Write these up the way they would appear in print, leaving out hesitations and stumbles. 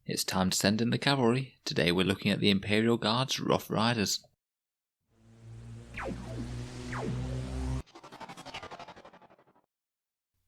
It's time to send in the cavalry. Today we're looking at the Imperial Guard's Rough Riders.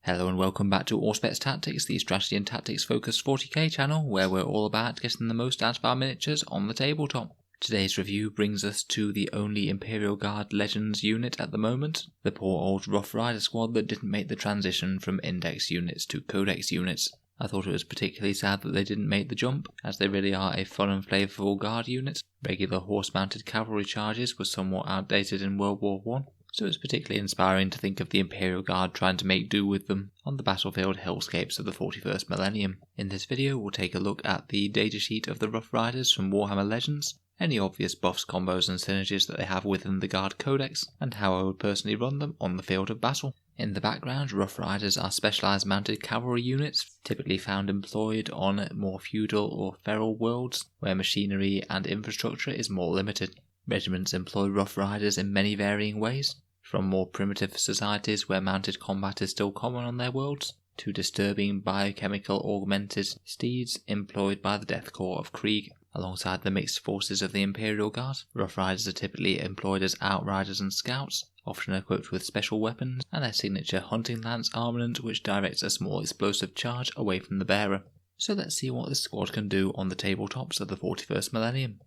Hello and welcome back to Auspex Tactics, the strategy and tactics focused 40k channel where we're all about getting the most out of our miniatures on the tabletop. Today's review brings us to the only Imperial Guard Legends unit at the moment, the poor old Rough Rider squad that didn't make the transition from index units to codex units. I thought it was particularly sad that they didn't make the jump, as they really are a fun and flavourful guard unit. Regular horse-mounted cavalry charges were somewhat outdated in World War I, so it's particularly inspiring to think of the Imperial Guard trying to make do with them on the battlefield hellscapes of the 41st millennium. In this video we'll take a look at the datasheet of the Rough Riders from Warhammer Legends, any obvious buffs, combos and synergies that they have within the Guard Codex, and how I would personally run them on the field of battle. In the background, Rough Riders are specialised mounted cavalry units, typically found employed on more feudal or feral worlds, where machinery and infrastructure is more limited. Regiments employ Rough Riders in many varying ways, from more primitive societies where mounted combat is still common on their worlds, to disturbing biochemical augmented steeds employed by the Death Corps of Krieg. Alongside the mixed forces of the Imperial Guard, Rough Riders are typically employed as outriders and scouts, often equipped with special weapons and their signature hunting lance armament which directs a small explosive charge away from the bearer. So let's see what this squad can do on the tabletops of the 41st millennium.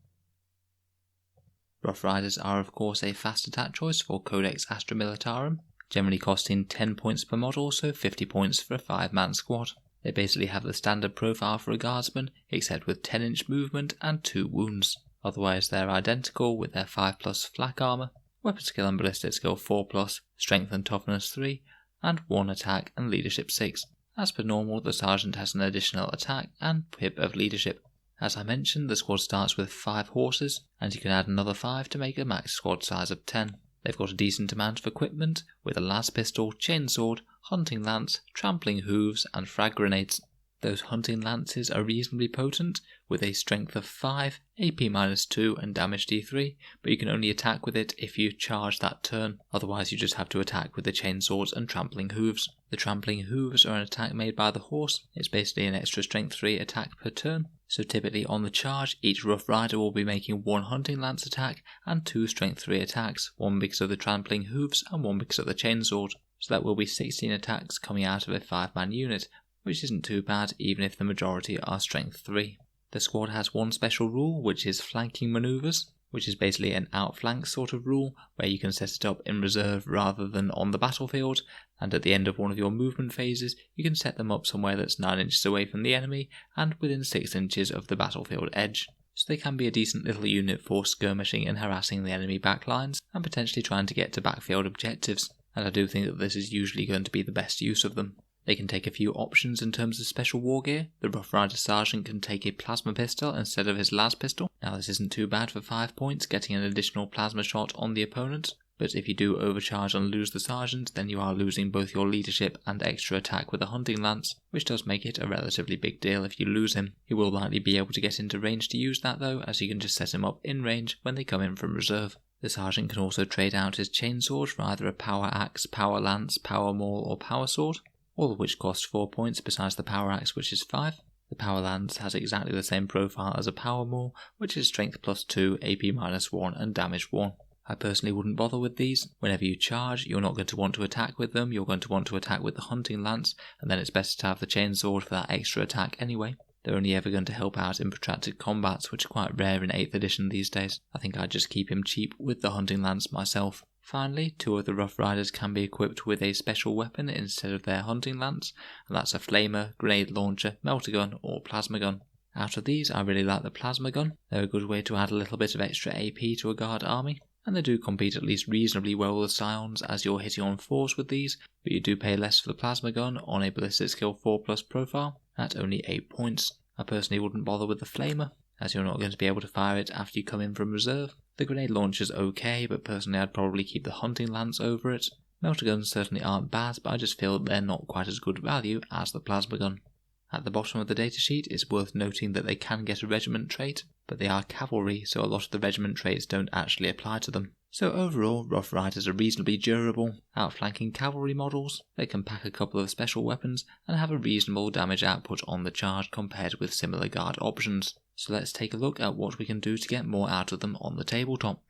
Rough Riders are of course a fast attack choice for Codex Astra Militarum, generally costing 10 points per model, so 50 points for a 5-man squad. They basically have the standard profile for a guardsman, except with 10-inch movement and 2 wounds. Otherwise they're identical with their 5+ flak armour, weapon skill and ballistic skill 4+, strength and toughness 3, and 1 attack and leadership 6. As per normal, the sergeant has an additional attack and pip of leadership. As I mentioned, the squad starts with 5 horses, and you can add another 5 to make a max squad size of 10. They've got a decent amount of equipment, with a las pistol, chainsword, hunting lance, trampling hooves, and frag grenades. Those hunting lances are reasonably potent, with a strength of 5, AP -2 and damage D3, but you can only attack with it if you charge that turn, otherwise you just have to attack with the chainswords and trampling hooves. The trampling hooves are an attack made by the horse. It's basically an extra strength 3 attack per turn, so typically on the charge each Rough Rider will be making 1 hunting lance attack and 2 strength 3 attacks, 1 because of the trampling hooves and 1 because of the chainsword. So that will be 16 attacks coming out of a 5-man unit, which isn't too bad even if the majority are strength 3. The squad has one special rule, which is flanking manoeuvres, which is basically an outflank sort of rule where you can set it up in reserve rather than on the battlefield, and at the end of one of your movement phases you can set them up somewhere that's 9 inches away from the enemy and within 6 inches of the battlefield edge. So they can be a decent little unit for skirmishing and harassing the enemy backlines and potentially trying to get to backfield objectives, and I do think that this is usually going to be the best use of them. They can take a few options in terms of special war gear. The Rough Rider Sergeant can take a plasma pistol instead of his las pistol. Now this isn't too bad for 5 points, getting an additional plasma shot on the opponent, but if you do overcharge and lose the Sergeant, then you are losing both your leadership and extra attack with a hunting lance, which does make it a relatively big deal if you lose him. He will likely be able to get into range to use that though, as you can just set him up in range when they come in from reserve. The Sergeant can also trade out his chainsword for either a power axe, power lance, power maul or power sword, all of which cost 4 points besides the power axe, which is 5. The power lance has exactly the same profile as a power maul, which is strength +2, AP -1 and damage 1. I personally wouldn't bother with these. Whenever you charge, you're not going to want to attack with them, you're going to want to attack with the hunting lance, and then it's best to have the chainsword for that extra attack anyway. They're only ever going to help out in protracted combats, which are quite rare in 8th edition these days. I think I'd just keep him cheap with the hunting lance myself. Finally, 2 of the Rough Riders can be equipped with a special weapon instead of their hunting lance, and that's a flamer, grenade launcher, melter gun or plasma gun. Out of these I really like the plasma gun. They're a good way to add a little bit of extra AP to a guard army, and they do compete at least reasonably well with scions as you're hitting on 4s with these, but you do pay less for the plasma gun on a ballistic skill 4+ profile at only 8 points. I personally wouldn't bother with the flamer, as you're not going to be able to fire it after you come in from reserve. The grenade launcher's okay, but personally I'd probably keep the hunting lance over it. Melter guns certainly aren't bad, but I just feel that they're not quite as good value as the plasma gun. At the bottom of the datasheet it's worth noting that they can get a regiment trait, but they are cavalry, so a lot of the regiment traits don't actually apply to them. So overall, Rough Riders are reasonably durable, outflanking cavalry models, they can pack a couple of special weapons, and have a reasonable damage output on the charge compared with similar guard options. So let's take a look at what we can do to get more out of them on the tabletop.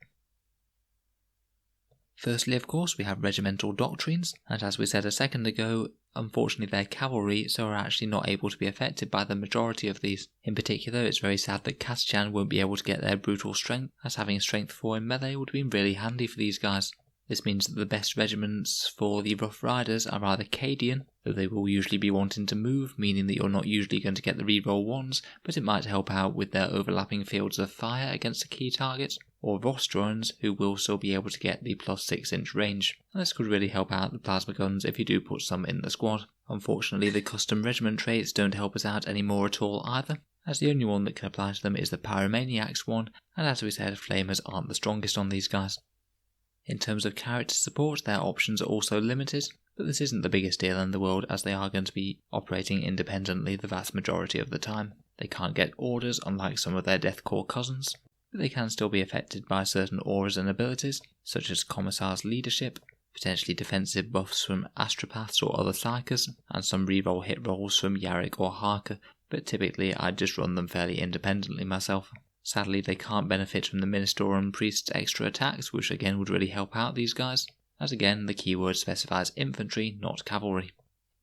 Firstly, of course, we have Regimental Doctrines, and as we said a second ago, unfortunately they're cavalry, so are actually not able to be affected by the majority of these. In particular, it's very sad that Kazachan won't be able to get their brutal strength, as having strength 4 in melee would have been really handy for these guys. This means that the best regiments for the Rough Riders are either Cadian, though they will usually be wanting to move, meaning that you're not usually going to get the reroll ones, but it might help out with their overlapping fields of fire against a key target, or Rostrons, who will still be able to get the plus 6-inch range. And this could really help out the plasma guns if you do put some in the squad. Unfortunately, the custom regiment traits don't help us out anymore at all either, as the only one that can apply to them is the Pyromaniacs one, and as we said, Flamers aren't the strongest on these guys. In terms of character support, their options are also limited, but this isn't the biggest deal in the world as they are going to be operating independently the vast majority of the time. They can't get orders unlike some of their Deathcore cousins, but they can still be affected by certain auras and abilities, such as Commissar's Leadership, potentially defensive buffs from Astropaths or other Psychers, and some reroll hit rolls from Yarrick or Harker, but typically I'd just run them fairly independently myself. Sadly, they can't benefit from the Ministorum Priest's extra attacks, which again would really help out these guys, as again the keyword specifies infantry, not cavalry.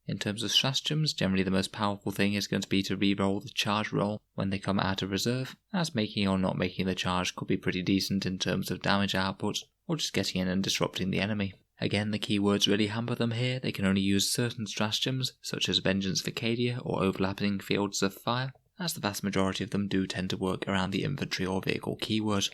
In terms of stratagems, generally the most powerful thing is going to be to reroll the charge roll when they come out of reserve, as making or not making the charge could be pretty decent in terms of damage output, or just getting in and disrupting the enemy. Again, the keywords really hamper them here. They can only use certain stratagems, such as Vengeance for Cadia or overlapping fields of fire, as the vast majority of them do tend to work around the infantry or vehicle keyword.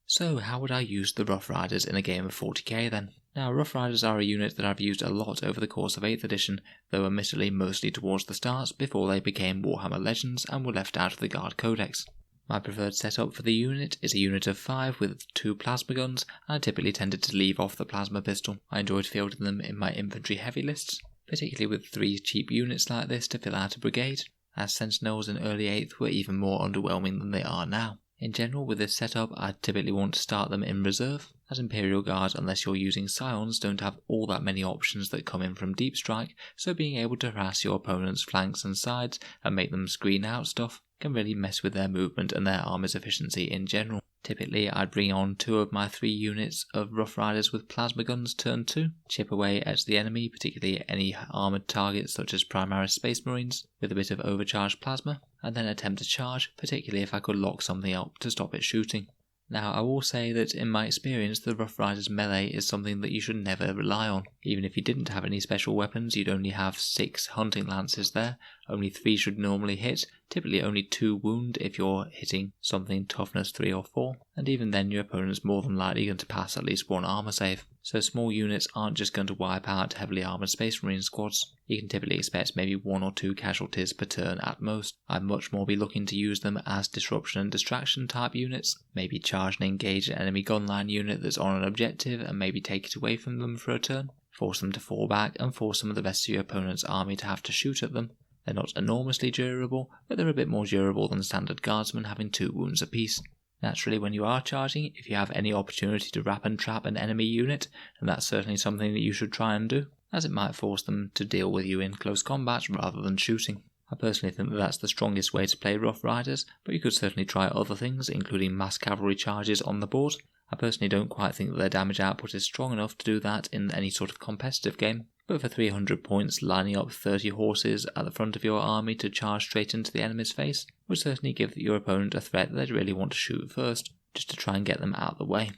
So how would I use the Rough Riders in a game of 40k then? Now, Rough Riders are a unit that I've used a lot over the course of 8th edition, though admittedly mostly towards the start before they became Warhammer Legends and were left out of the Guard Codex. My preferred setup for the unit is a unit of 5 with 2 plasma guns, and I typically tended to leave off the plasma pistol. I enjoyed fielding them in my infantry heavy lists, particularly with 3 cheap units like this to fill out a brigade, as Sentinels in early 8th were even more underwhelming than they are now. In general, with this setup, I'd typically want to start them in reserve, as Imperial Guards, unless you're using Scions, don't have all that many options that come in from Deep Strike, so being able to harass your opponent's flanks and sides and make them screen out stuff can really mess with their movement and their armor's efficiency in general. Typically, I'd bring on 2 of my 3 units of Rough Riders with plasma guns turn 2, chip away at the enemy, particularly any armoured targets such as Primaris Space Marines, with a bit of overcharged plasma, and then attempt to charge, particularly if I could lock something up to stop it shooting. Now, I will say that in my experience, the Rough Riders melee is something that you should never rely on. Even if you didn't have any special weapons, you'd only have 6 hunting lances there, only 3 should normally hit, typically only 2 wound if you're hitting something toughness 3 or 4, and even then your opponent's more than likely going to pass at least 1 armor save. So small units aren't just going to wipe out heavily armoured Space Marine squads. You can typically expect maybe 1 or 2 casualties per turn at most. I'd much more be looking to use them as disruption and distraction type units, maybe charge and engage an enemy gunline unit that's on an objective and maybe take it away from them for a turn, force them to fall back and force some of the rest of your opponent's army to have to shoot at them. They're not enormously durable, but they're a bit more durable than standard guardsmen having 2 wounds apiece. Naturally, when you are charging, if you have any opportunity to wrap and trap an enemy unit, then that's certainly something that you should try and do, as it might force them to deal with you in close combat rather than shooting. I personally think that that's the strongest way to play Rough Riders, but you could certainly try other things, including mass cavalry charges on the board. I personally don't quite think that their damage output is strong enough to do that in any sort of competitive game, but for 300 points, lining up 30 horses at the front of your army to charge straight into the enemy's face would certainly give your opponent a threat that they'd really want to shoot first, just to try and get them out of the way.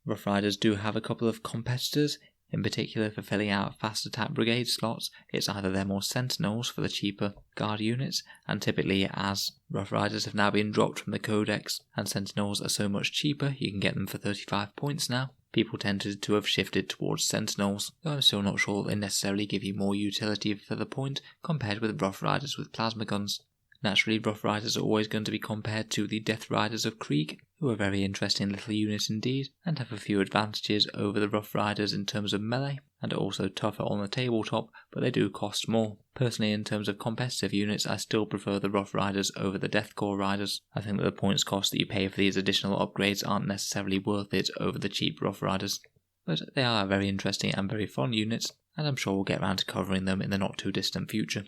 Rough Riders do have a couple of competitors. In particular, for filling out fast attack brigade slots, it's either them or Sentinels for the cheaper guard units, and typically as Rough Riders have now been dropped from the Codex and Sentinels are so much cheaper, you can get them for 35 points now. People tended to have shifted towards Sentinels, though I'm still not sure they necessarily give you more utility for the point compared with Rough Riders with plasma guns. Naturally, Rough Riders are always going to be compared to the Death Riders of Krieg, who are very interesting little units indeed, and have a few advantages over the Rough Riders in terms of melee, and are also tougher on the tabletop, but they do cost more. Personally, in terms of competitive units, I still prefer the Rough Riders over the Deathcore Riders. I think that the points cost that you pay for these additional upgrades aren't necessarily worth it over the cheap Rough Riders. But they are very interesting and very fun units, and I'm sure we'll get around to covering them in the not too distant future.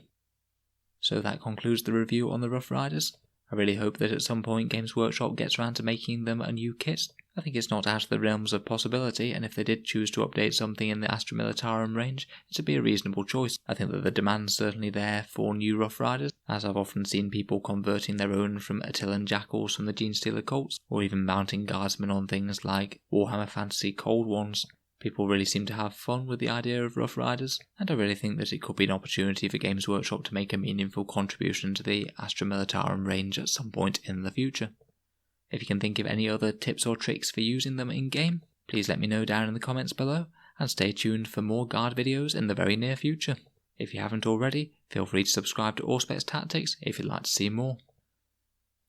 So that concludes the review on the Rough Riders. I really hope that at some point Games Workshop gets around to making them a new kit. I think it's not out of the realms of possibility, and if they did choose to update something in the Astra Militarum range, it would be a reasonable choice. I think that the demand's certainly there for new Rough Riders, as I've often seen people converting their own from Attilan Jackals from the Genestealer cults, or even mounting guardsmen on things like Warhammer Fantasy Cold Ones. People really seem to have fun with the idea of Rough Riders, and I really think that it could be an opportunity for Games Workshop to make a meaningful contribution to the Astra Militarum range at some point in the future. If you can think of any other tips or tricks for using them in-game, please let me know down in the comments below, and stay tuned for more guard videos in the very near future. If you haven't already, feel free to subscribe to Auspex Tactics if you'd like to see more.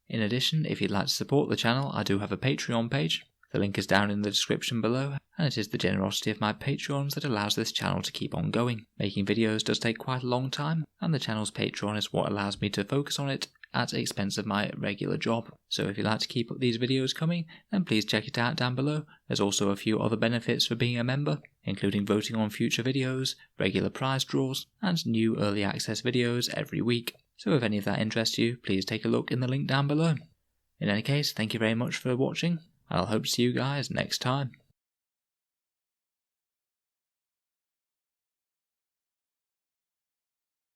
In addition, if you'd like to support the channel, I do have a Patreon page. The link is down in the description below, and it is the generosity of my Patreons that allows this channel to keep on going. Making videos does take quite a long time, and the channel's Patreon is what allows me to focus on it at the expense of my regular job. So if you'd like to keep up these videos coming, then please check it out down below. There's also a few other benefits for being a member, including voting on future videos, regular prize draws, and new early access videos every week. So if any of that interests you, please take a look in the link down below. In any case, thank you very much for watching, and I'll hope to see you guys next time.